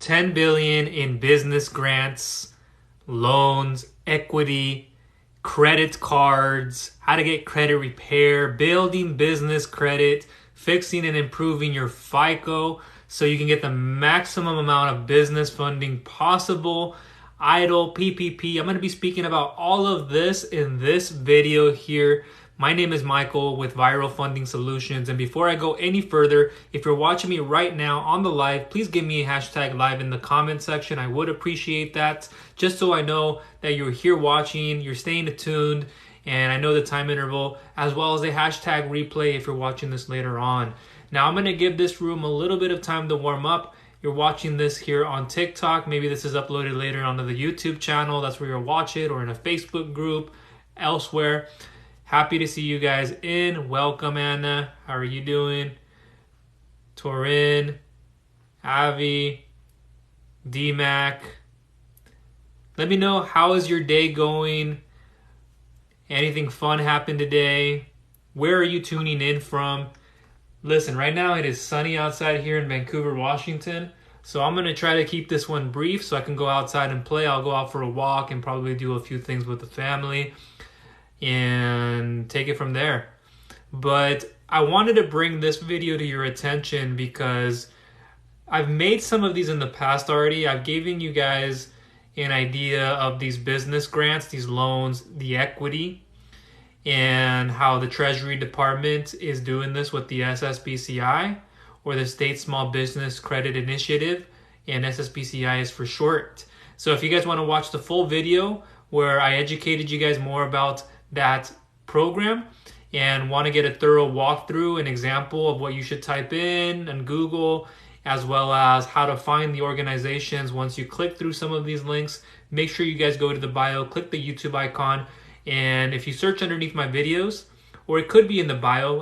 $10 billion in business grants, loans, equity, credit cards, how to get credit repair, building business credit, fixing and improving your FICO so you can get the maximum amount of business funding possible, EIDL, PPP. I'm going to be speaking about all of this in this video here. My name is Michael with Viral Funding Solutions. And before I go any further, if you're watching me right now on the live, please give me a hashtag live in the comment section. I would appreciate that, just so I know that you're here watching, you're staying tuned, and I know the time interval, as well as a hashtag replay if you're watching this later on. Now I'm going to give this room a little bit of time to warm up. You're watching this here on TikTok. Maybe this is uploaded later onto the YouTube channel. That's where you'll watch it, or in a Facebook group, elsewhere. Happy to see you guys in. Welcome, Anna. How are you doing? Torin, Avi, DMAC. Let me know, how is your day going? Anything fun happened today? Where are you tuning in from? Listen, right now it is sunny outside here in Vancouver, Washington. So I'm going to try to keep this one brief so I can go outside and play. I'll go out for a walk and probably do a few things with the family and take it from there. But I wanted to bring this video to your attention because I've made some of these in the past already. I've given you guys an idea of these business grants, these loans, the equity, and how the Treasury Department is doing this with the SSBCI, or the State Small Business Credit Initiative, and SSBCI is for short. So if you guys want to watch the full video where I educated you guys more about that program and want to get a thorough walkthrough, an example of what you should type in on Google, as well as how to find the organizations once you click through some of these links, make sure you guys go to the bio, click the YouTube icon, and if you search underneath my videos, or it could be in the bio,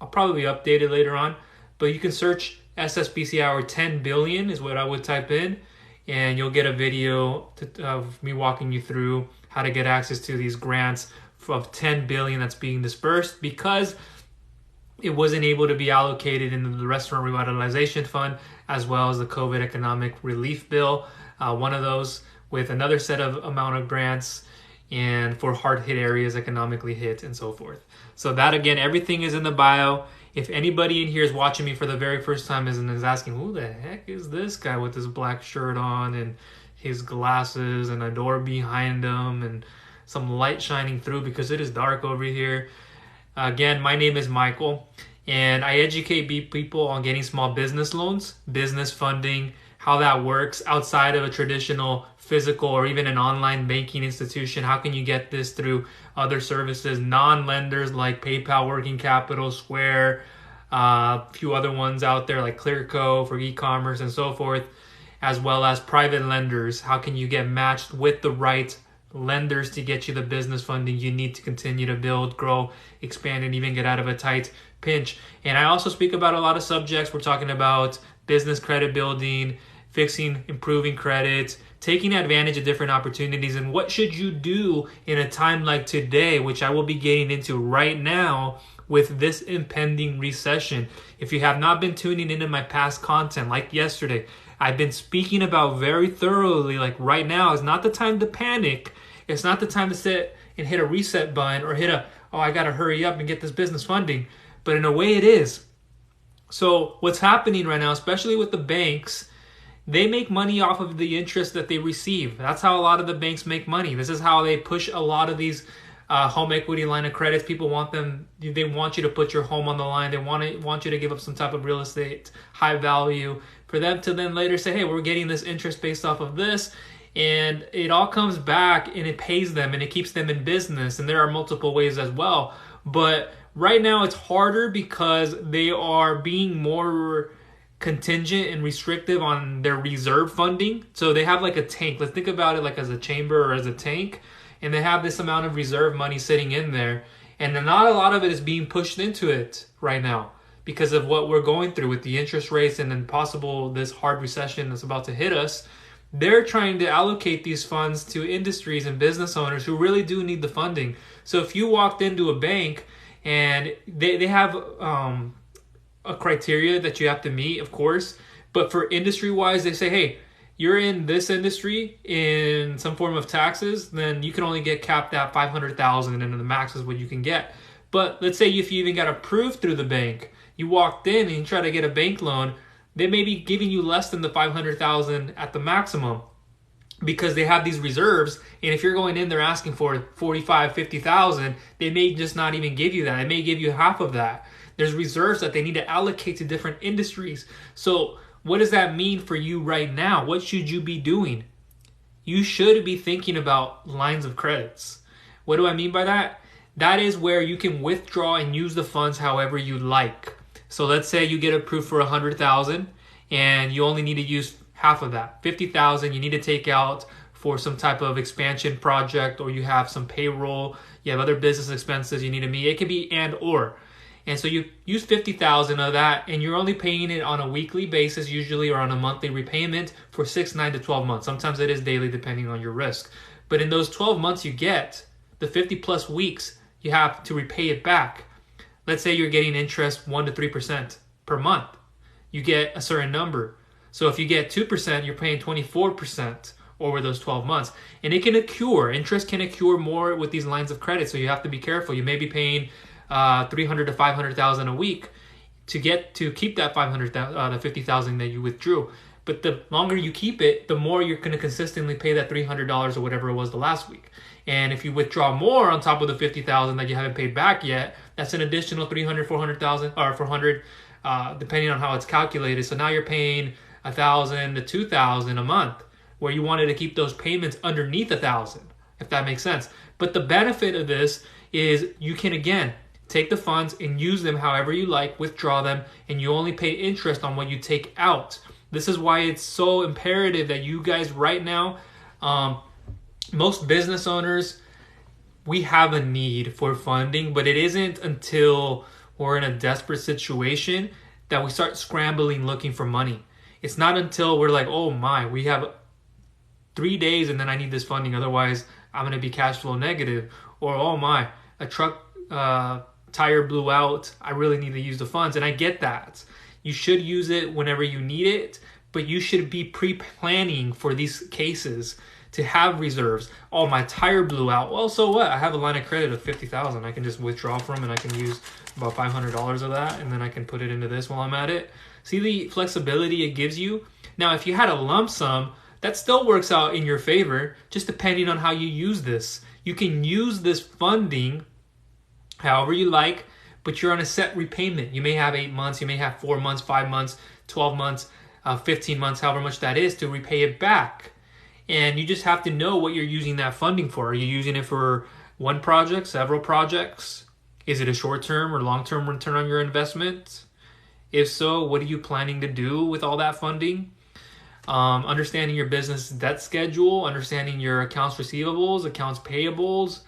I'll probably update it later on, but you can search SSBCI or 10 billion is what I would type in, and you'll get a video of me walking you through how to get access to these grants of 10 billion that's being dispersed because it wasn't able to be allocated in the Restaurant Revitalization Fund, as well as the COVID Economic Relief Bill, one of those with another set of amount of grants and for hard-hit areas, economically hit, and so forth. So that, again, everything is in the bio. If anybody in here is watching me for the very first time and is asking, who the heck is this guy with this black shirt on and his glasses and a door behind him and some light shining through because it is dark over here. Again, my name is Michael, and I educate people on getting small business loans, business funding, how that works outside of a traditional physical or even an online banking institution. How can you get this through other services, non-lenders like PayPal, Working Capital, Square, a few other ones out there like Clearco for e-commerce and so forth, as well as private lenders. How can you get matched with the right lenders to get you the business funding you need to continue to build, grow, expand, and even get out of a tight pinch. And I also speak about a lot of subjects. We're talking about business credit building, fixing, improving credit, taking advantage of different opportunities, and what should you do in a time like today, which I will be getting into right now with this impending recession. If you have not been tuning into my past content, like yesterday, I've been speaking about very thoroughly, like right now is not the time to panic. It's not the time to sit and hit a reset button or hit I got to hurry up and get this business funding. But in a way it is. So what's happening right now, especially with the banks, they make money off of the interest that they receive. That's how a lot of the banks make money. This is how they push a lot of these home equity line of credits. People want them, they want you to put your home on the line. They want you to give up some type of real estate, high value, for them to then later say, hey, we're getting this interest based off of this. And it all comes back and it pays them and it keeps them in business. And there are multiple ways as well. But right now it's harder because they are being more contingent and restrictive on their reserve funding. So they have like a tank. Let's think about it like as a chamber or as a tank. And they have this amount of reserve money sitting in there. And then not a lot of it is being pushed into it right now because of what we're going through with the interest rates and then possible this hard recession that's about to hit us. They're trying to allocate these funds to industries and business owners who really do need the funding. So if you walked into a bank and they have a criteria that you have to meet, of course, But for industry-wise, they say, hey, you're in this industry in some form of taxes, then you can only get capped at $500,000, and the max is what you can get. But let's say if you even got approved through the bank, you walked in and you try to get a bank loan, they may be giving you less than the $500,000 at the maximum because they have these reserves. And if you're going in there asking for $45,000, $50,000, they may just not even give you that. They may give you half of that. There's reserves that they need to allocate to different industries. So what does that mean for you right now? What should you be doing? You should be thinking about lines of credits. What do I mean by that? That is where you can withdraw and use the funds however you like. So let's say you get approved for $100,000 and you only need to use half of that. $50,000 you need to take out for some type of expansion project, or you have some payroll, you have other business expenses you need to meet. It could be and or. And so you use $50,000 of that, and you're only paying it on a weekly basis usually, or on a monthly repayment for 6, 9 to 12 months. Sometimes it is daily depending on your risk. But in those 12 months you get, the 50 plus weeks, you have to repay it back. Let's say you're getting interest 1 to 3% per month. You get a certain number. So if you get 2%, you're paying 24% over those 12 months. And it can accrue. Interest can accrue more with these lines of credit, so you have to be careful. You may be paying $300,000 to $500,000 a week to keep that the $50,000 that you withdrew. But the longer you keep it, the more you're going to consistently pay that $300 or whatever it was the last week. And if you withdraw more on top of the $50,000 that you haven't paid back yet, that's an additional $300,000, $400,000, or $400,000, depending on how it's calculated. So now you're paying $1,000 to $2,000 a month, where you wanted to keep those payments underneath $1,000, if that makes sense. But the benefit of this is you can, again, take the funds and use them however you like, withdraw them, and you only pay interest on what you take out. This is why it's so imperative that you guys right now, most business owners, we have a need for funding, but it isn't until we're in a desperate situation that we start scrambling looking for money. It's not until we're like, oh my, we have 3 days and then I need this funding, otherwise I'm going to be cash flow negative. Or, oh my, a truck tire blew out, I really need to use the funds. And I get that. You should use it whenever you need it, but you should be pre-planning for these cases to have reserves. Oh, my tire blew out. Well, so what? I have a line of credit of $50,000. I can just withdraw from, and I can use about $500 of that, and then I can put it into this while I'm at it. See the flexibility it gives you? Now, if you had a lump sum, that still works out in your favor, just depending on how you use this. You can use this funding however you like, but you're on a set repayment. You may have 8 months, you may have 4 months, 5 months, 12 months, 15 months, however much that is, to repay it back. And you just have to know what you're using that funding for. Are you using it for one project, several projects? Is it a short-term or long-term return on your investment? If so, what are you planning to do with all that funding? Understanding your business debt schedule, understanding your accounts receivables, accounts payables,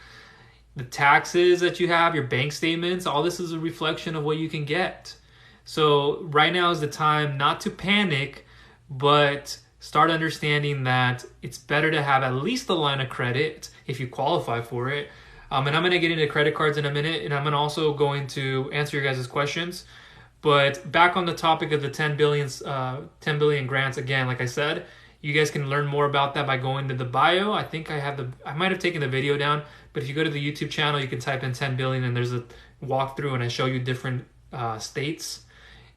the taxes that you have, your bank statements, all this is a reflection of what you can get. So right now is the time not to panic, but start understanding that it's better to have at least a line of credit if you qualify for it. And I'm going to get into credit cards in a minute, and I'm also going to answer your guys' questions. But back on the topic of the 10 billion grants, again, like I said, you guys can learn more about that by going to the bio. I think I might have taken the video down, but if you go to the YouTube channel, you can type in 10 billion and there's a walkthrough, and I show you different states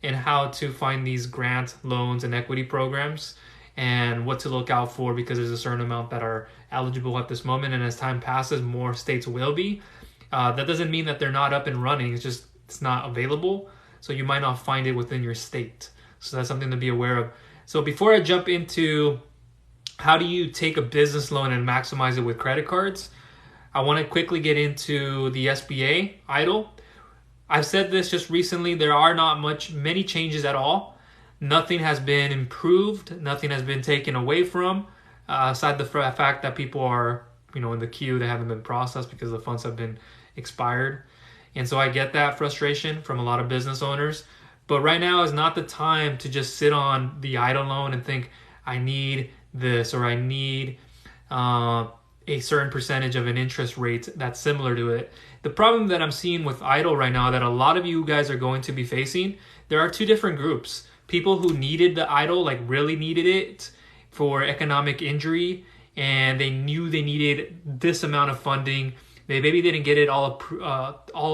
and how to find these grant loans and equity programs and what to look out for, because there's a certain amount that are eligible at this moment, and as time passes, more states will be. That doesn't mean that they're not up and running, it's just it's not available, so you might not find it within your state. So that's something to be aware of. So before I jump into how do you take a business loan and maximize it with credit cards, I want to quickly get into the SBA EIDL. I've said this just recently, there are not many changes at all. Nothing has been improved, nothing has been taken away from, aside the fact that people are, in the queue, they haven't been processed because the funds have been expired. And so I get that frustration from a lot of business owners. But right now is not the time to just sit on the EIDL loan and think, I need this, or I need a certain percentage of an interest rate that's similar to it. The problem that I'm seeing with EIDL right now that a lot of you guys are going to be facing, there are two different groups. people who needed the EIDL, like really needed it for economic injury, and they knew they needed this amount of funding. They maybe didn't get it all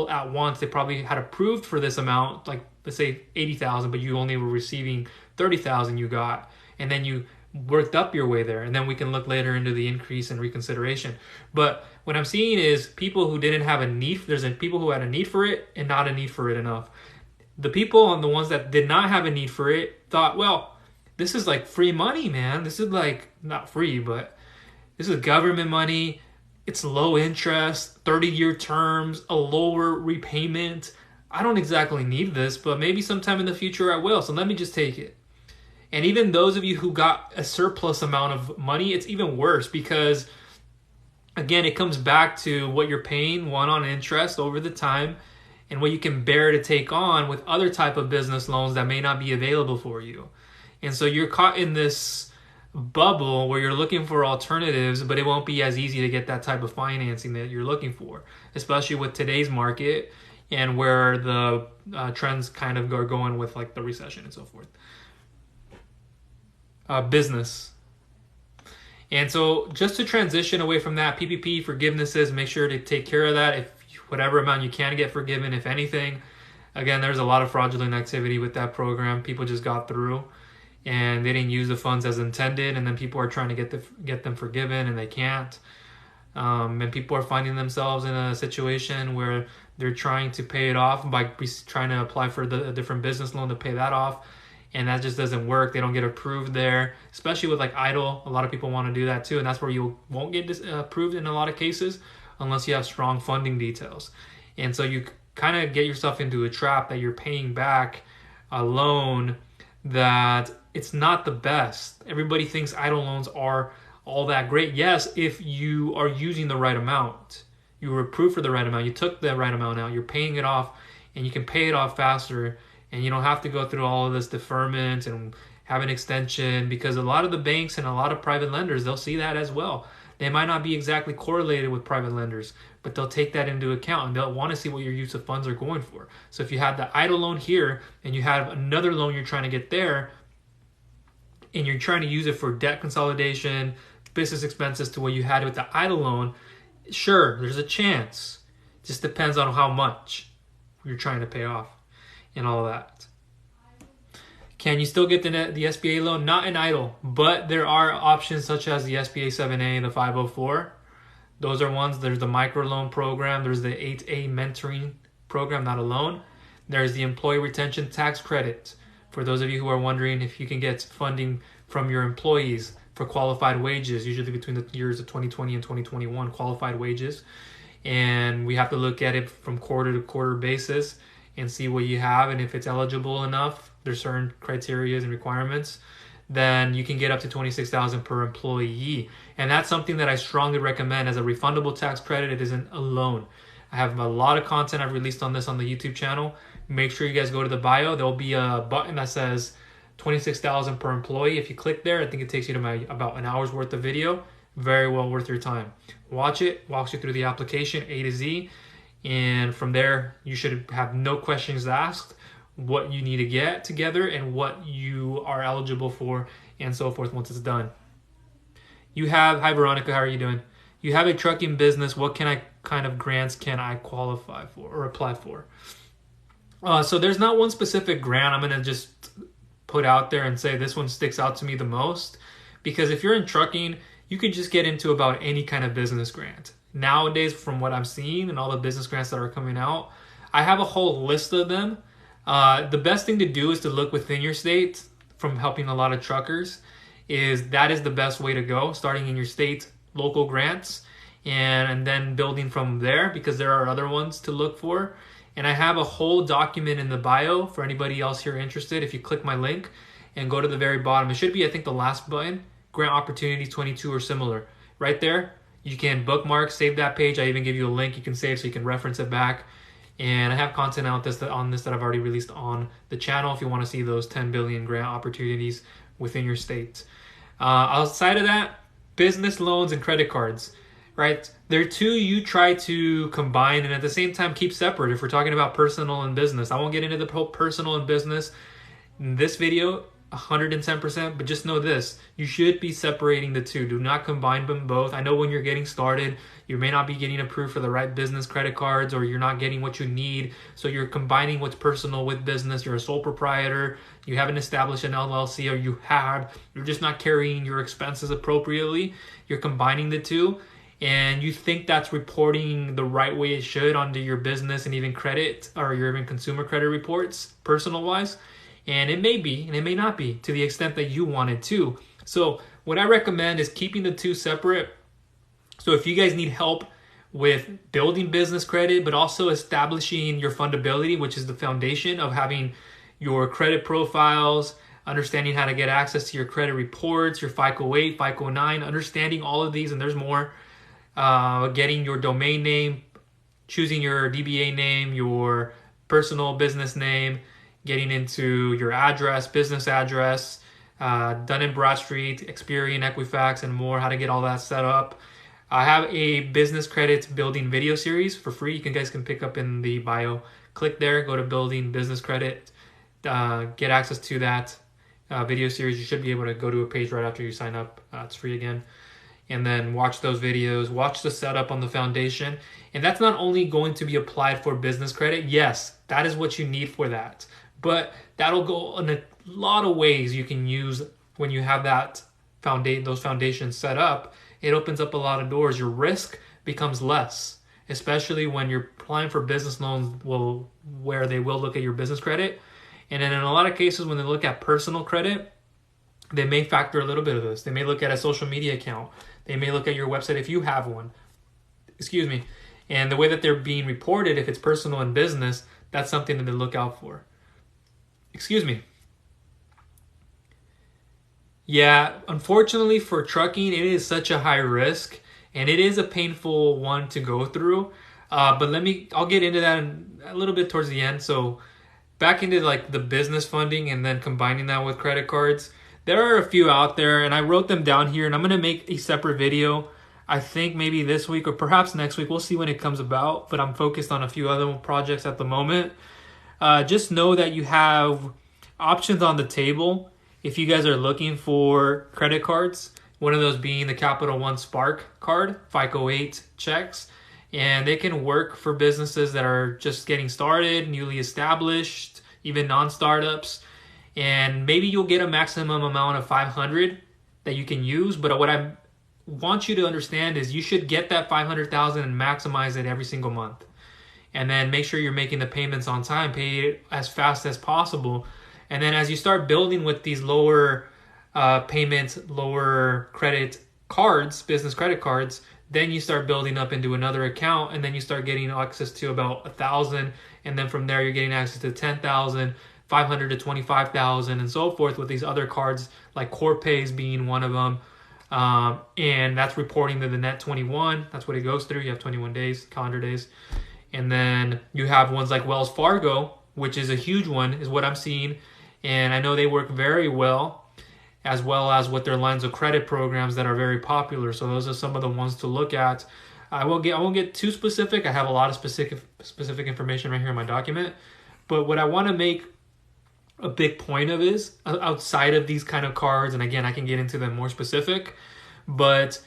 at once. They probably had approved for this amount, like let's say 80,000, but you only were receiving 30,000 you got, and then you worked up your way there, and then we can look later into the increase in reconsideration. But what I'm seeing is people who didn't have a need, there's people who had a need for it and not a need for it enough. The people and the ones that did not have a need for it thought, well, this is like free money, man. This is like, not free, but this is government money. It's low interest, 30-year terms, a lower repayment. I don't exactly need this, but maybe sometime in the future I will, so let me just take it. And even those of you who got a surplus amount of money, it's even worse because, again, it comes back to what you're paying, one, on interest over the time, and what you can bear to take on with other type of business loans that may not be available for you. And so you're caught in this bubble where you're looking for alternatives, but it won't be as easy to get that type of financing that you're looking for, especially with today's market and where the trends kind of are going with like the recession and so forth. Business. And so just to transition away from that, PPP forgivenesses, make sure to take care of that. If whatever amount you can get forgiven, if anything. Again, there's a lot of fraudulent activity with that program. People just got through and they didn't use the funds as intended, and then people are trying to get them forgiven and they can't. And people are finding themselves in a situation where they're trying to pay it off by trying to apply for a different business loan to pay that off. And that just doesn't work. They don't get approved there, especially with like EIDL. A lot of people want to do that too, and that's where you won't get approved in a lot of cases unless you have strong funding details. And so you kind of get yourself into a trap that you're paying back a loan that it's not the best. Everybody thinks EIDL loans are all that great. Yes, if you are using the right amount, you were approved for the right amount, you took the right amount out, you're paying it off, and you can pay it off faster. And you don't have to go through all of this deferment and have an extension, because a lot of the banks and a lot of private lenders, they'll see that as well. They might not be exactly correlated with private lenders, but they'll take that into account and they'll want to see what your use of funds are going for. So if you had the EIDL loan here and you have another loan you're trying to get there and you're trying to use it for debt consolidation, business expenses to what you had with the EIDL loan, sure, there's a chance. It just depends on how much you're trying to pay off and all of that. Can you still get the SBA loan? Not in EIDL, but there are options such as the SBA 7A and the 504. Those are ones. There's the microloan program. There's the 8A mentoring program, not a loan. There's the employee retention tax credit. For those of you who are wondering if you can get funding from your employees for qualified wages, usually between the years of 2020 and 2021, qualified wages. And we have to look at it from quarter to quarter basis and see what you have, and if it's eligible enough, there's certain criteria and requirements, then you can get up to $26,000 per employee. And that's something that I strongly recommend as a refundable tax credit. It isn't a loan. I have a lot of content I've released on this on the YouTube channel. Make sure you guys go to the bio. There'll be a button that says $26,000 per employee. If you click there, I think it takes you to about an hour's worth of video. Very well worth your time. Watch it, walks you through the application A to Z. And from there, you should have no questions asked, what you need to get together and what you are eligible for and so forth once it's done. You have, hi Veronica, how are you doing? You have a trucking business. What kind of grants can I qualify for or apply for? So there's not one specific grant I'm going to just put out there and say this one sticks out to me the most. Because if you're in trucking, you can just get into about any kind of business grant. Nowadays, from what I'm seeing and all the business grants that are coming out, I have a whole list of them. The best thing to do is to look within your state. From helping a lot of truckers, that is the best way to go, starting in your state, local grants, and then building from there, because there are other ones to look for. And I have a whole document in the bio for anybody else here interested. If you click my link and go to the very bottom, it should be, I think, the last button, Grant Opportunities 22 or similar. Right there, you can bookmark, save that page. I even give you a link you can save so you can reference it back. And I have content on this that I've already released on the channel if you want to see those 10 billion grant opportunities within your state. Outside of that, business loans and credit cards, right? They're two you try to combine and at the same time keep separate if we're talking about personal and business. I won't get into the whole personal and business. in this video 110%, but just know this: you should be separating the two. Do not combine them both. I know when you're getting started, you may not be getting approved for the right business credit cards, or you're not getting what you need, so you're combining what's personal with business. You're a sole proprietor, you haven't established an LLC, or you're just not carrying your expenses appropriately. You're combining the two, and you think that's reporting the right way it should onto your business and even credit, or your even consumer credit reports, personal wise. And it may be, and it may not be, to the extent that you want it to. So what I recommend is keeping the two separate. So if you guys need help with building business credit, but also establishing your fundability, which is the foundation of having your credit profiles, understanding how to get access to your credit reports, your FICO 8, FICO 9, understanding all of these, and there's more, getting your domain name, choosing your DBA name, your personal business name, getting into your address, business address, Dun & Bradstreet, Experian, Equifax, and more, how to get all that set up. I have a business credit building video series for free. You guys can pick up in the bio. Click there, go to building business credit, get access to that video series. You should be able to go to a page right after you sign up. It's free again. And then watch those videos, watch the setup on the foundation. And that's not only going to be applied for business credit. Yes, that is what you need for that. But that'll go in a lot of ways you can use when you have that those foundations set up. It opens up a lot of doors. Your risk becomes less, especially when you're applying for business loans where they will look at your business credit. And then in a lot of cases, when they look at personal credit, they may factor a little bit of this. They may look at a social media account. They may look at your website if you have one. Excuse me. And the way that they're being reported, if it's personal and business, that's something that they look out for. Excuse me. Yeah, unfortunately for trucking, it is such a high risk, and it is a painful one to go through. But I'll get into that a little bit towards the end. So back into like the business funding and then combining that with credit cards. There are a few out there, and I wrote them down here, and I'm going to make a separate video. I think maybe this week or perhaps next week. We'll see when it comes about, but I'm focused on a few other projects at the moment. Just know that you have options on the table if you guys are looking for credit cards. One of those being the Capital One Spark card, FICO 8 checks. And they can work for businesses that are just getting started, newly established, even non-startups. And maybe you'll get a maximum amount of 500 that you can use. But what I want you to understand is you should get that 500,000 and maximize it every single month. And then make sure you're making the payments on time, pay it as fast as possible. And then as you start building with these lower payments, lower credit cards, business credit cards, then you start building up into another account, and then you start getting access to about 1,000. And then from there, you're getting access to 10,000, 500 to 25,000, and so forth with these other cards, like Corpay's being one of them. And that's reporting to the net 21. That's what it goes through. You have 21 days, calendar days. And then you have ones like Wells Fargo, which is a huge one, is what I'm seeing. And I know they work very well as with their lines of credit programs that are very popular. So those are some of the ones to look at. I won't get too specific. I have a lot of specific information right here in my document. But what I want to make a big point of is, outside of these kind of cards, and again, I can get into them more specific, but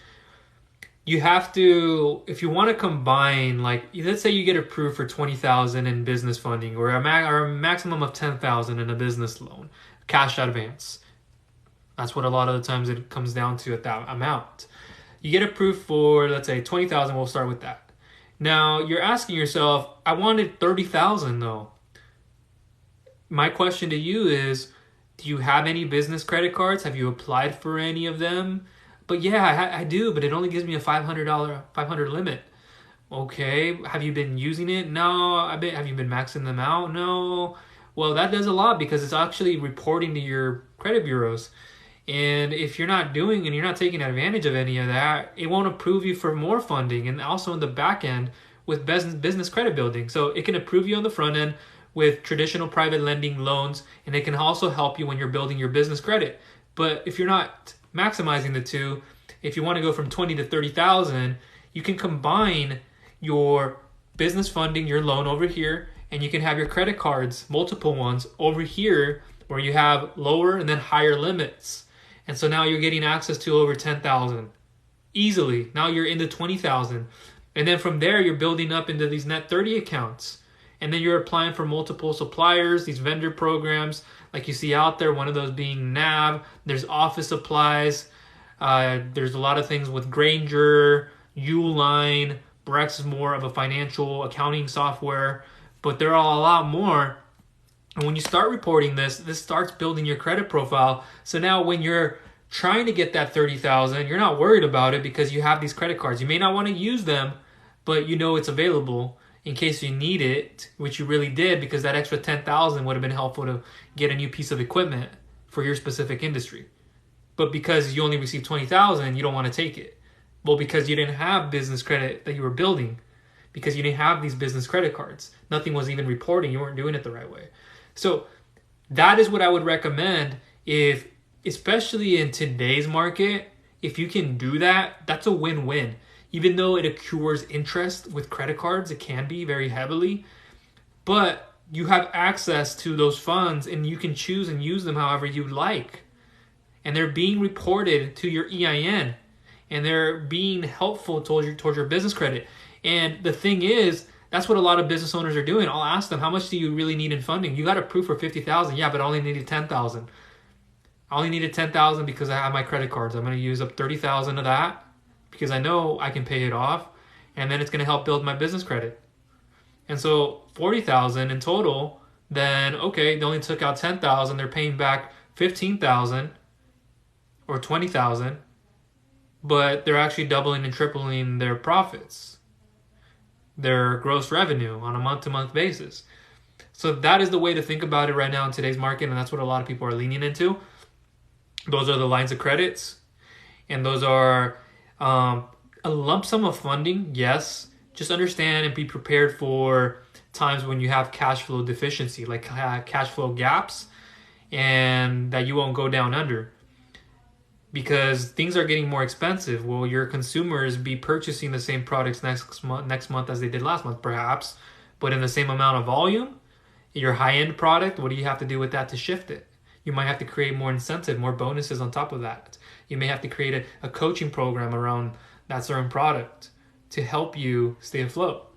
you have to, if you want to combine, like, let's say you get approved for $20,000 in business funding, or a maximum of $10,000 in a business loan, cash advance. That's what a lot of the times it comes down to at that amount. You get approved for, let's say, $20,000. We'll start with that. Now, you're asking yourself, I wanted $30,000 though. My question to you is, do you have any business credit cards? Have you applied for any of them? But yeah, I do, but it only gives me a $500 limit. Okay, have you been using it? No. Have you been maxing them out? No. Well, that does a lot, because it's actually reporting to your credit bureaus. And if you're not doing and you're not taking advantage of any of that, it won't approve you for more funding, and also in the back end with business credit building. So it can approve you on the front end with traditional private lending loans, and it can also help you when you're building your business credit. But if you're not maximizing the two, if you want to go from 20 to 30,000, you can combine your business funding, your loan over here, and you can have your credit cards, multiple ones, over here where you have lower and then higher limits. And so now you're getting access to over 10,000 easily. Now you're into 20,000. And then from there, you're building up into these net 30 accounts. And then you're applying for multiple suppliers, these vendor programs like you see out there, one of those being NAV. There's office supplies. There's a lot of things with Granger, Uline. Brex is more of a financial accounting software. But there are a lot more. And when you start reporting this starts building your credit profile. So now when you're trying to get that 30,000, you're not worried about it because you have these credit cards. You may not want to use them, but you know it's available in case you need it, which you really did, because that extra 10,000 would have been helpful to get a new piece of equipment for your specific industry. But because you only received 20,000, you don't want to take it. Well, because you didn't have business credit that you were building, because you didn't have these business credit cards. Nothing was even reporting. You weren't doing it the right way. So that is what I would recommend, if, especially in today's market, if you can do that, that's a win-win. Even though it accrues interest with credit cards, it can be very heavily, but you have access to those funds and you can choose and use them however you like. And they're being reported to your EIN, and they're being helpful towards your business credit. And the thing is, that's what a lot of business owners are doing. I'll ask them, how much do you really need in funding? You got approved for 50,000. Yeah, but I only needed 10,000. I only needed 10,000 because I have my credit cards. I'm going to use up 30,000 of that because I know I can pay it off, and then it's going to help build my business credit. And so 40,000 in total, then okay, they only took out 10,000. They're paying back 15,000 or 20,000, but they're actually doubling and tripling their profits, their gross revenue on a month-to-month basis. So that is the way to think about it right now in today's market, and that's what a lot of people are leaning into. Those are the lines of credits, and those are a lump sum of funding, yes. Just understand and be prepared for times when you have cash flow deficiency, like cash flow gaps, and that you won't go down under. Because things are getting more expensive. Will your consumers be purchasing the same products next month as they did last month? Perhaps, but in the same amount of volume. Your high-end product, what do you have to do with that to shift it? You might have to create more incentive, more bonuses on top of that. You may have to create a coaching program around that certain product to help you stay afloat.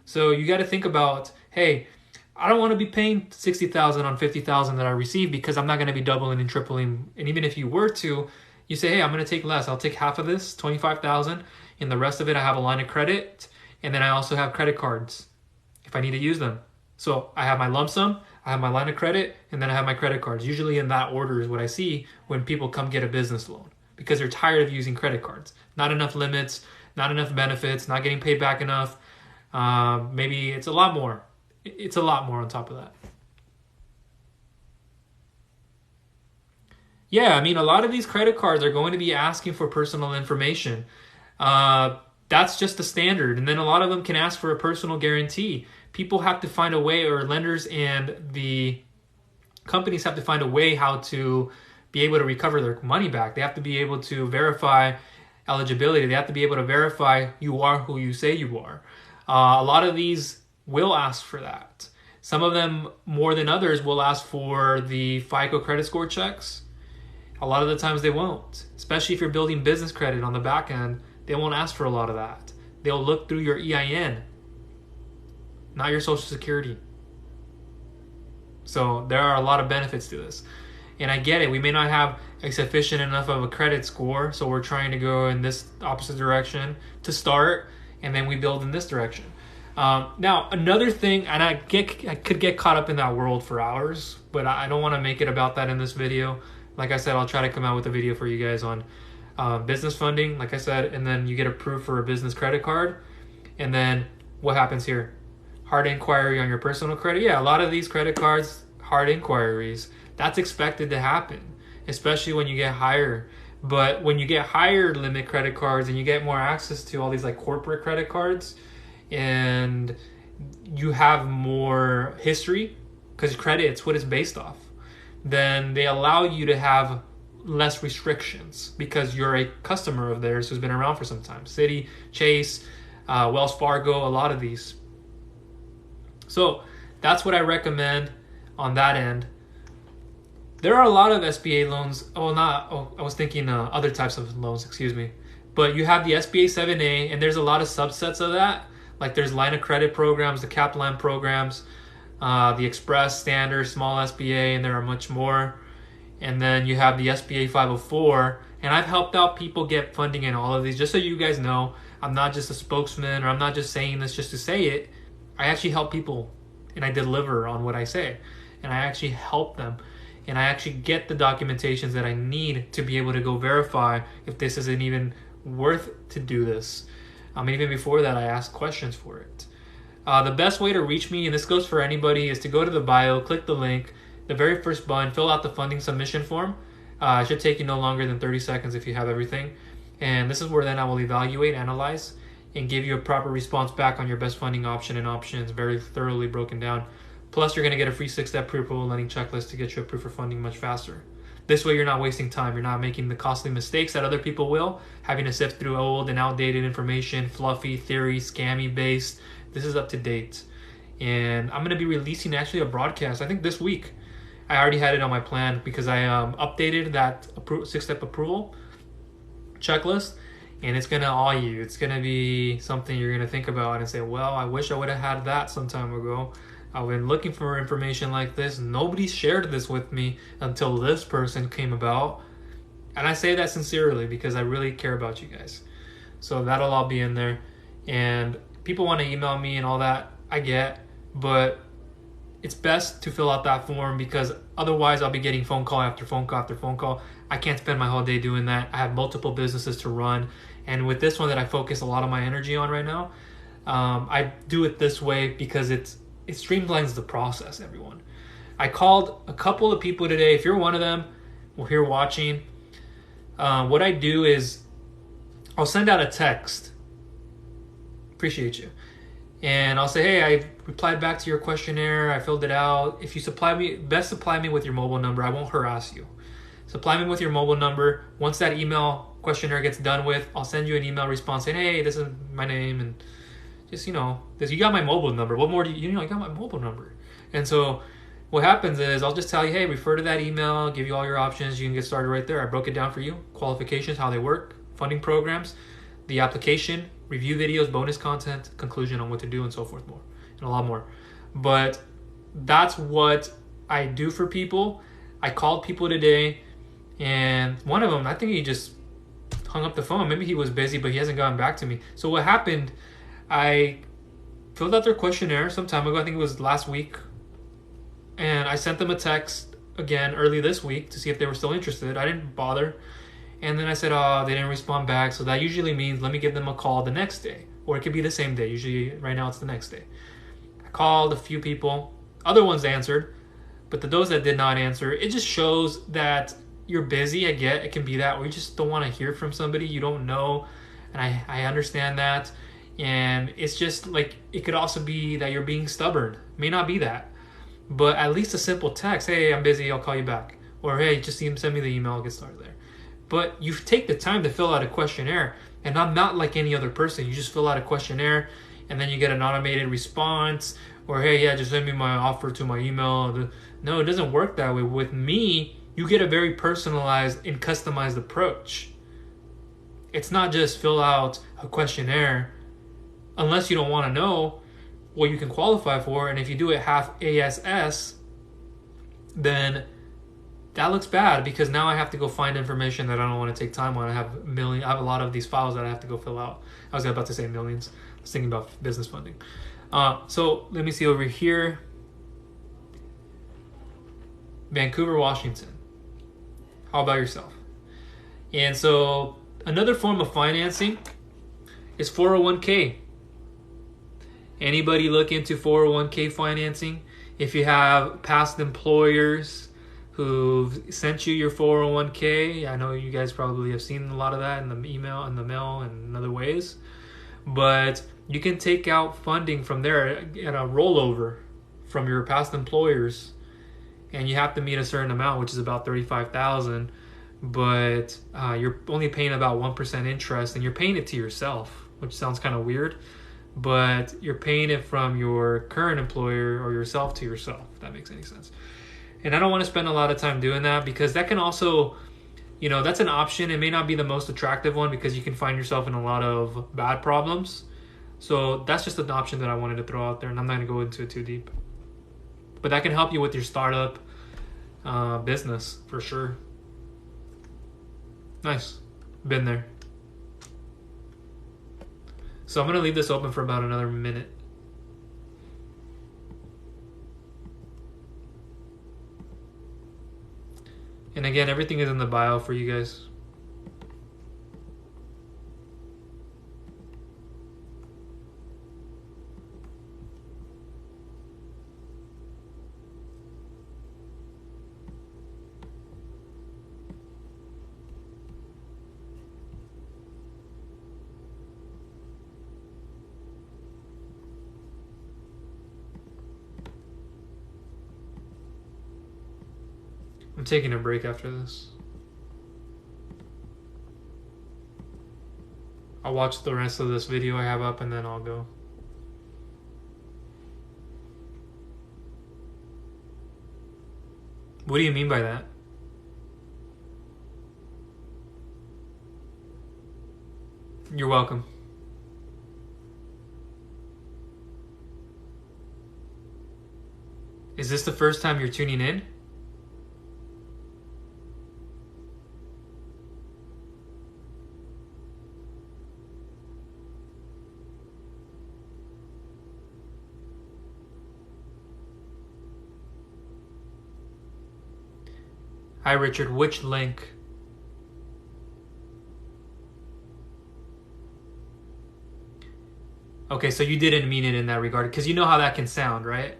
So you got to think about, hey, I don't want to be paying 60,000 on 50,000 that I receive, because I'm not going to be doubling and tripling. And even if you were to, you say, hey, I'm going to take less. I'll take half of this, 25,000, and the rest of it I have a line of credit, and then I also have credit cards if I need to use them. So I have my lump sum, I have my line of credit, and then I have my credit cards. Usually in that order is what I see when people come get a business loan, because they're tired of using credit cards. Not enough limits, not enough benefits, not getting paid back enough. Maybe it's a lot more. It's a lot more on top of that. Yeah, I mean, a lot of these credit cards are going to be asking for personal information. That's just the standard. And then a lot of them can ask for a personal guarantee. People have to find a way, or lenders and the companies have to find a way how to be able to recover their money back. They have to be able to verify eligibility. They have to be able to verify you are who you say you are. A lot of these will ask for that. Some of them, more than others, will ask for the FICO credit score checks. A lot of the times they won't, especially if you're building business credit on the back end. They won't ask for a lot of that. They'll look through your EIN, not your social security. So there are a lot of benefits to this. And I get it. We may not have a sufficient enough of a credit score, so we're trying to go in this opposite direction to start, and then we build in this direction. Now, another thing, and I could get caught up in that world for hours, but I don't want to make it about that in this video. Like I said, I'll try to come out with a video for you guys on business funding, like I said, and then you get approved for a business credit card. And then what happens here? Hard inquiry on your personal credit. Yeah, a lot of these credit cards, hard inquiries, that's expected to happen, especially when you get higher. But when you get higher limit credit cards and you get more access to all these like corporate credit cards, and you have more history, because credit, it's what it's based off, then they allow you to have less restrictions because you're a customer of theirs who's been around for some time. Citi, Chase, Wells Fargo, a lot of these. So that's what I recommend on that end. There are a lot of SBA loans. I was thinking other types of loans, excuse me. But you have the SBA 7A, and there's a lot of subsets of that. Like there's line of credit programs, the cap line programs, the Express, Standard, Small SBA, and there are much more. And then you have the SBA 504. And I've helped out people get funding in all of these. Just so you guys know, I'm not just a spokesman, or I'm not just saying this just to say it. I actually help people, and I deliver on what I say. And I actually help them. And I actually get the documentations that I need to be able to go verify if this isn't even worth to do this. Even before that, I ask questions for it. The best way to reach me, and this goes for anybody, is to go to the bio, click the link, the very first button, fill out the funding submission form. It should take you no longer than 30 seconds if you have everything. And this is where then I will evaluate, analyze, and give you a proper response back on your best funding option and options, very thoroughly broken down. Plus, you're going to get a free 6-step pre-approval lending checklist to get you approved for funding much faster. This way, you're not wasting time. You're not making the costly mistakes that other people will, having to sift through old and outdated information, fluffy, theory, scammy based. This is up to date. And I'm going to be releasing actually a broadcast, I think this week. I already had it on my plan because I updated that 6-step approval checklist, and it's going to awe you. It's going to be something you're going to think about and say, well, I wish I would have had that some time ago. I've been looking for information like this. Nobody shared this with me until this person came about. And I say that sincerely because I really care about you guys. So that'll all be in there. And people want to email me and all that, I get. But it's best to fill out that form because otherwise I'll be getting phone call after phone call after phone call. I can't spend my whole day doing that. I have multiple businesses to run. And with this one that I focus a lot of my energy on right now, I do it this way because it streamlines the process, everyone. I called a couple of people today. If you're one of them, or here watching, what I do is I'll send out a text. Appreciate you. And I'll say, hey, I replied back to your questionnaire. I filled it out. If you supply me with your mobile number. I won't harass you. Supply me with your mobile number. Once that email questionnaire gets done with, I'll send you an email response saying, hey, this is my name, and just, you got my mobile number. What more do you got my mobile number. And so what happens is I'll just tell you, hey, refer to that email, give you all your options. You can get started right there. I broke it down for you. Qualifications, how they work, funding programs, the application, review videos, bonus content, conclusion on what to do, and so forth, more, and a lot more. But that's what I do for people. I called people today, and one of them, I think he just hung up the phone. Maybe he was busy, but he hasn't gotten back to me. So what happened, I filled out their questionnaire some time ago. I think it was last week. And I sent them a text again early this week to see if they were still interested. I didn't bother. And then I said, oh, they didn't respond back. So that usually means let me give them a call the next day. Or it could be the same day. Usually right now it's the next day. I called a few people. Other ones answered. But those that did not answer, it just shows that you're busy. I get it can be that. Or you just don't want to hear from somebody you don't know. And I understand that. And it's just like, it could also be that you're being stubborn. It may not be that. But at least a simple text, hey, I'm busy, I'll call you back. Or hey, just send me the email, I'll get started there. But you take the time to fill out a questionnaire. And I'm not like any other person. You just fill out a questionnaire and then you get an automated response. Or hey, yeah, just send me my offer to my email. No, it doesn't work that way. With me, you get a very personalized and customized approach. It's not just fill out a questionnaire unless you don't want to know what you can qualify for. And if you do it half ASS, then that looks bad because now I have to go find information that I don't want to take time on. I have a lot of these files that I have to go fill out. I was about to say millions. I was thinking about business funding. So let me see over here. Vancouver, Washington. How about yourself? And so another form of financing is 401k. Anybody look into 401k financing? If you have past employers who've sent you your 401k, I know you guys probably have seen a lot of that in the email, in the mail, and in other ways. But you can take out funding from there at a rollover from your past employers, and you have to meet a certain amount, which is about $35,000. But you're only paying about 1% interest, and you're paying it to yourself, which sounds kind of weird. But you're paying it from your current employer or yourself to yourself, if that makes any sense. And I don't want to spend a lot of time doing that because that can also, that's an option. It may not be the most attractive one because you can find yourself in a lot of bad problems. So that's just an option that I wanted to throw out there, and I'm not going to go into it too deep. But that can help you with your startup business for sure. Nice. Been there. So I'm going to leave this open for about another minute. And again, everything is in the bio for you guys. I'm taking a break after this. I'll watch the rest of this video I have up and then I'll go. What do you mean by that? You're welcome. Is this the first time you're tuning in? Hi, Richard. Which link? Okay, so you didn't mean it in that regard, because you know how that can sound, right?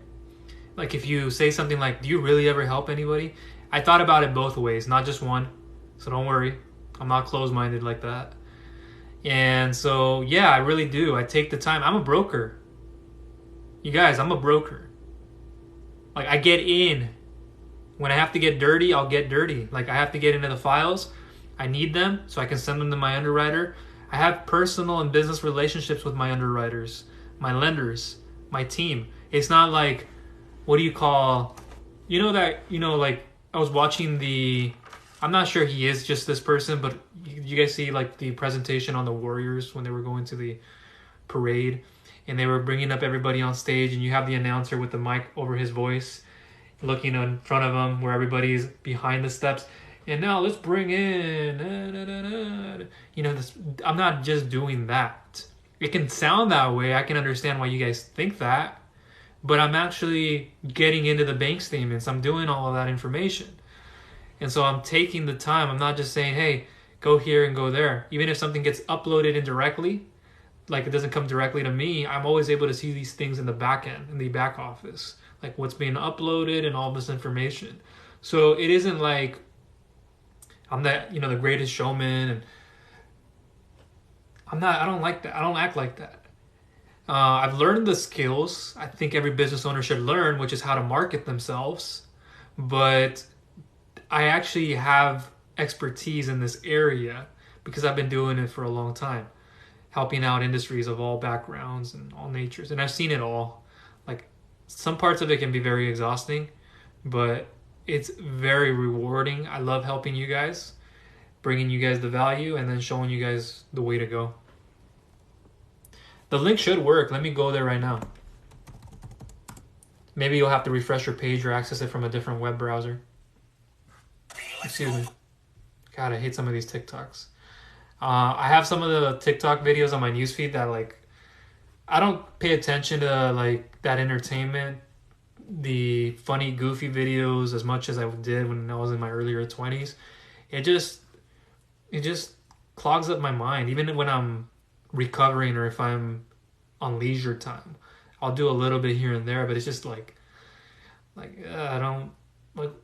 Like if you say something like, do you really ever help anybody? I thought about it both ways, not just one. So don't worry. I'm not closed-minded like that. And so, yeah, I really do. I take the time. I'm a broker. You guys, I'm a broker. Like, I get in. When I have to get dirty, I'll get dirty. Like, I have to get into the files. I need them so I can send them to my underwriter. I have personal and business relationships with my underwriters, my lenders, my team. It's not like, what do you call, like I was watching I'm not sure he is just this person, but you guys see like the presentation on the Warriors when they were going to the parade and they were bringing up everybody on stage and you have the announcer with the mic over his voice looking in front of him where everybody's behind the steps. And now let's bring in, I'm not just doing that. It can sound that way. I can understand why you guys think that, but I'm actually getting into the bank statements. I'm doing all of that information. And so I'm taking the time. I'm not just saying, hey, go here and go there. Even if something gets uploaded indirectly, like it doesn't come directly to me, I'm always able to see these things in the back end, in the back office, like what's being uploaded and all this information. So it isn't like I'm that, the greatest showman, and I don't like that. I don't act like that. I've learned the skills I think every business owner should learn, which is how to market themselves. But I actually have expertise in this area because I've been doing it for a long time, helping out industries of all backgrounds and all natures. And I've seen it all. Like, some parts of it can be very exhausting, but it's very rewarding. I love helping you guys, bringing you guys the value, and then showing you guys the way to go. The link should work. Let me go there right now. Maybe you'll have to refresh your page or access it from a different web browser. Excuse me. God, I hate some of these TikToks. I have some of the TikTok videos on my newsfeed that I don't pay attention to that entertainment, the funny, goofy videos as much as I did when I was in my earlier 20s. It just clogs up my mind. Even when I'm recovering or if I'm on leisure time, I'll do a little bit here and there, but it's just I don't,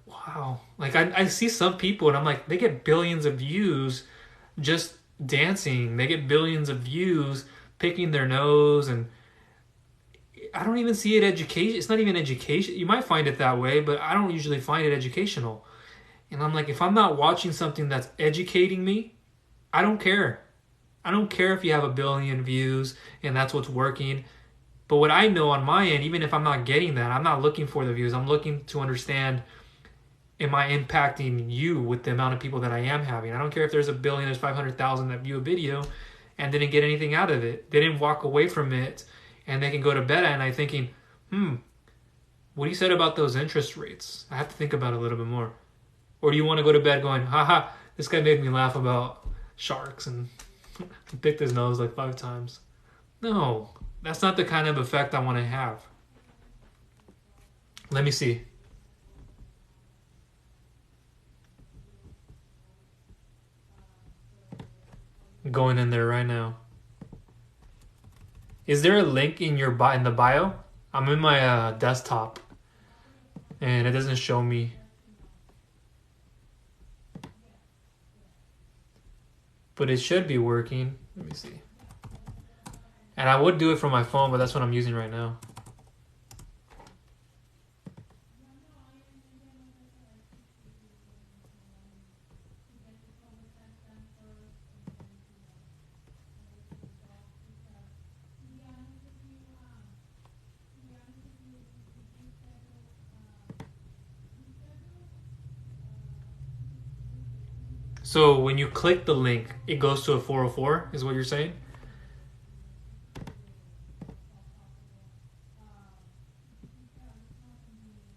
wow. I see some people and I'm like, they get billions of views just dancing. They get billions of views picking their nose, and I don't even see it education. It's not even education. You might find it that way, but I don't usually find it educational. And I'm like, if I'm not watching something that's educating me, I don't care. I don't care if you have 1 billion views and that's what's working. But what I know on my end, even if I'm not getting that, I'm not looking for the views. I'm looking to understand am I impacting you with the amount of people that I am having? I don't care if there's 1 billion, there's 500,000 that view a video and didn't get anything out of it. They didn't walk away from it, and they can go to bed at night thinking, what he said about those interest rates, I have to think about it a little bit more. Or do you want to go to bed going, haha, this guy made me laugh about sharks and he picked his nose like 5 times. No, that's not the kind of effect I want to have. Let me see. I'm going in there right now. Is there a link in your in the bio? I'm in my desktop, and it doesn't show me. But it should be working. Let me see. And I would do it from my phone, but that's what I'm using right now. So when you click the link, it goes to a 404, is what you're saying?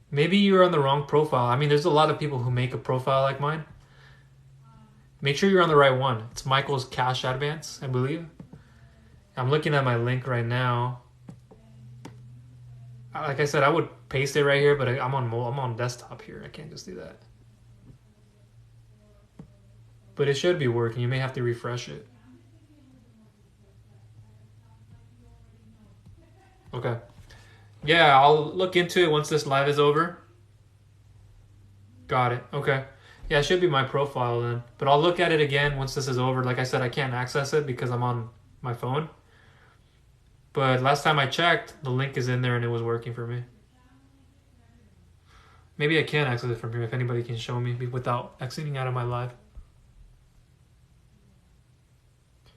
Maybe you're on the wrong profile. I mean, there's a lot of people who make a profile like mine. Make sure you're on the right one. It's Michael's Cash Advance, I believe. I'm looking at my link right now. Like I said, I would paste it right here, but I'm on desktop here. I can't just do that. But it should be working. You may have to refresh it. Okay. Yeah, I'll look into it once this live is over. Got it. Okay. Yeah, it should be my profile then. But I'll look at it again once this is over. Like I said, I can't access it because I'm on my phone. But last time I checked, the link is in there and it was working for me. Maybe I can access it from here if anybody can show me without exiting out of my live.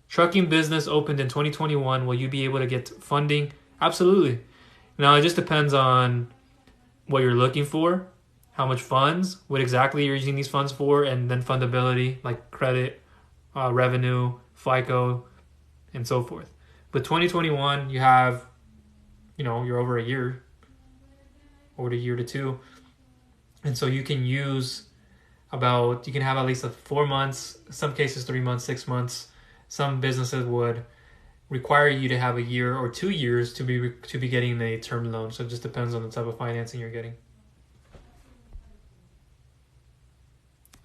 Trucking business opened in 2021. Will you be able to get funding? Absolutely. Now, it just depends on what you're looking for, how much funds, what exactly you're using these funds for, and then fundability, like credit, revenue, FICO, and so forth. But 2021, you have, you're over a year, over a year to 2. And so you can use you can have at least 4 months, some cases 3 months, 6 months. Some businesses would require you to have a year or 2 years to be getting a term loan. So it just depends on the type of financing you're getting.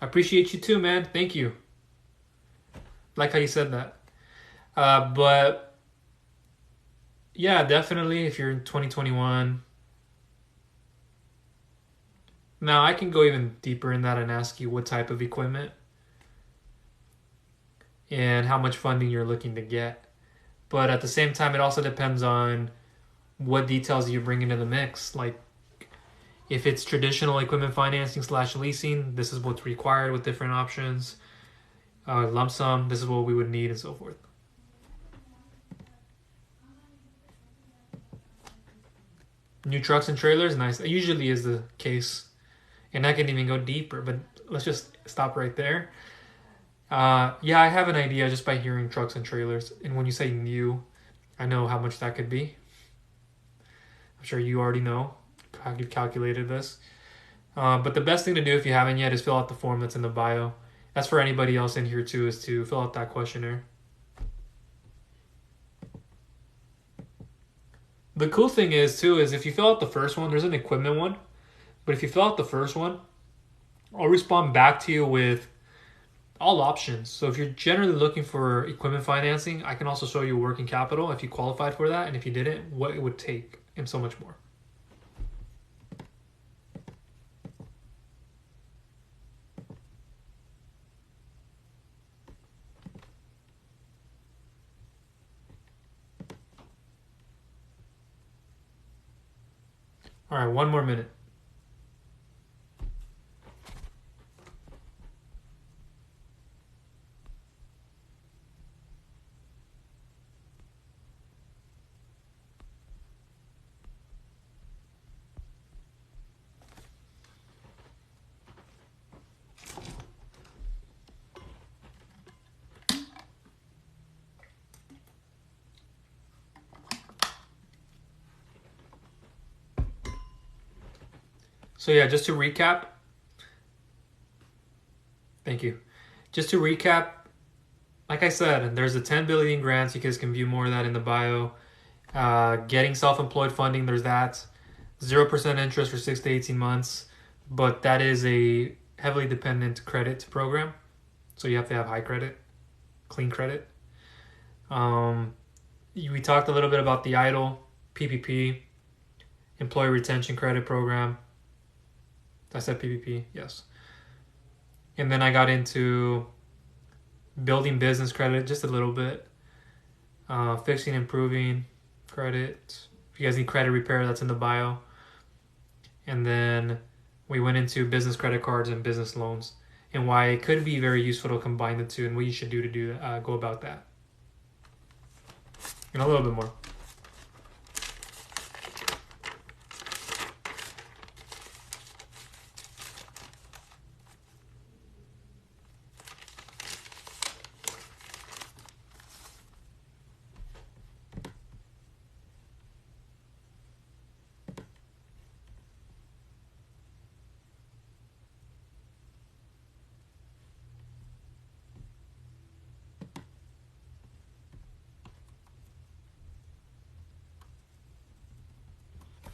I appreciate you too, man. Thank you. Like how you said that. But yeah, definitely if you're in 2021. Now I can go even deeper in that and ask you what type of equipment and how much funding you're looking to get. But at the same time, it also depends on what details you bring into the mix. Like if it's traditional equipment financing / leasing, this is what's required with different options. Lump sum, this is what we would need, and so forth. New trucks and trailers, nice. It usually is the case. And I can even go deeper, but let's just stop right there. Yeah, I have an idea just by hearing trucks and trailers. And when you say new, I know how much that could be. I'm sure you already know how you've calculated this. But the best thing to do if you haven't yet is fill out the form that's in the bio. That's for anybody else in here too, is to fill out that questionnaire. The cool thing is too, is if you fill out the first one, there's an equipment one. But if you fill out the first one, I'll respond back to you with all options. So if you're generally looking for equipment financing, I can also show you working capital if you qualified for that, and if you didn't, what it would take, and so much more. All right, 1 more minute. So yeah, just to recap. Thank you. Just to recap, like I said, there's the 10 billion grants. You guys can view more of that in the bio. Getting self-employed funding, there's that. 0% interest for 6 to 18 months, but that is a heavily dependent credit program. So you have to have high credit, clean credit. We talked a little bit about the EIDL, PPP, Employee Retention Credit Program. I said PPP, yes. And then I got into building business credit just a little bit. Fixing, improving credit. If you guys need credit repair, that's in the bio. And then we went into business credit cards and business loans and why it could be very useful to combine the two and what you should do to go about that. And a little bit more.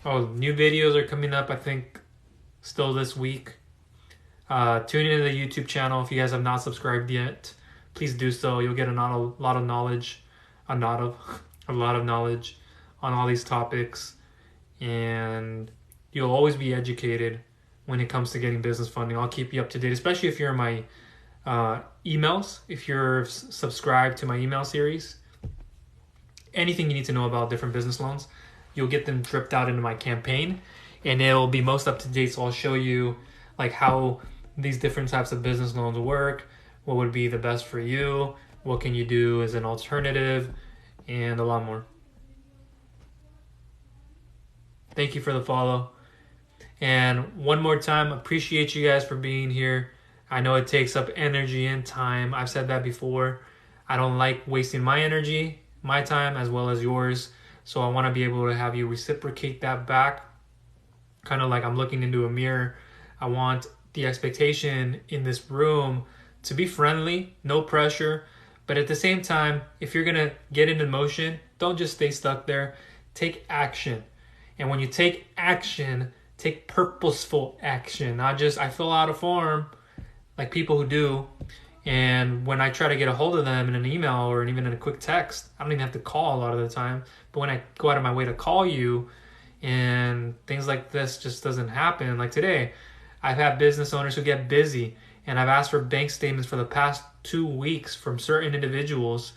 Oh, new videos are coming up, I think, still this week. Tune into the YouTube channel. If you guys have not subscribed yet, please do so. You'll get a lot of knowledge, a lot of knowledge on all these topics, and you'll always be educated when it comes to getting business funding. I'll keep you up to date, especially if you're in my emails. If you're subscribed to my email series, anything you need to know about different business loans, you'll get them dripped out into my campaign, and it'll be most up to date. So I'll show you like how these different types of business loans work, what would be the best for you, what can you do as an alternative, and a lot more. Thank you for the follow. And one more time, appreciate you guys for being here. I know it takes up energy and time. I've said that before. I don't like wasting my energy, my time, as well as yours. So I want to be able to have you reciprocate that back. Kind of like I'm looking into a mirror. I want the expectation in this room to be friendly, no pressure. But at the same time, if you're going to get into motion, don't just stay stuck there. Take action. And when you take action, take purposeful action. Not just, I fill out a form like people who do. And when I try to get a hold of them in an email or even in a quick text, I don't even have to call a lot of the time. But when I go out of my way to call you and things like this just doesn't happen. Like today, I've had business owners who get busy and I've asked for bank statements for the past 2 weeks from certain individuals.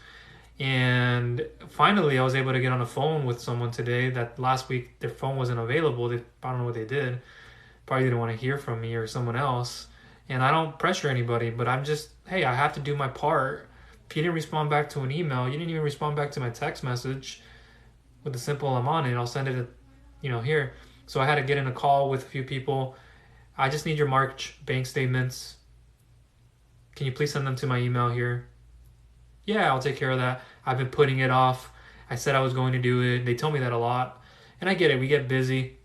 And finally, I was able to get on the phone with someone today that last week their phone wasn't available. I don't know what they did. Probably didn't want to hear from me or someone else. And I don't pressure anybody, but I'm just, hey, I have to do my part. If you didn't respond back to an email, you didn't even respond back to my text message with the simple I'm on it, I'll send it, here. So I had to get in a call with a few people. I just need your March bank statements. Can you please send them to my email here? Yeah, I'll take care of that. I've been putting it off. I said I was going to do it. They told me that a lot. And I get it. We get busy.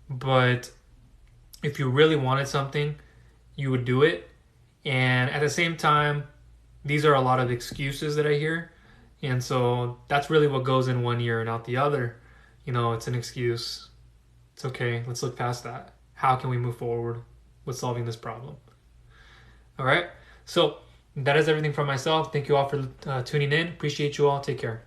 But if you really wanted something, you would do it. And at the same time, these are a lot of excuses that I hear. And so that's really what goes in one ear and out the other. It's an excuse. It's okay. Let's look past that. How can we move forward with solving this problem? All right. So that is everything from myself. Thank you all for tuning in. Appreciate you all. Take care.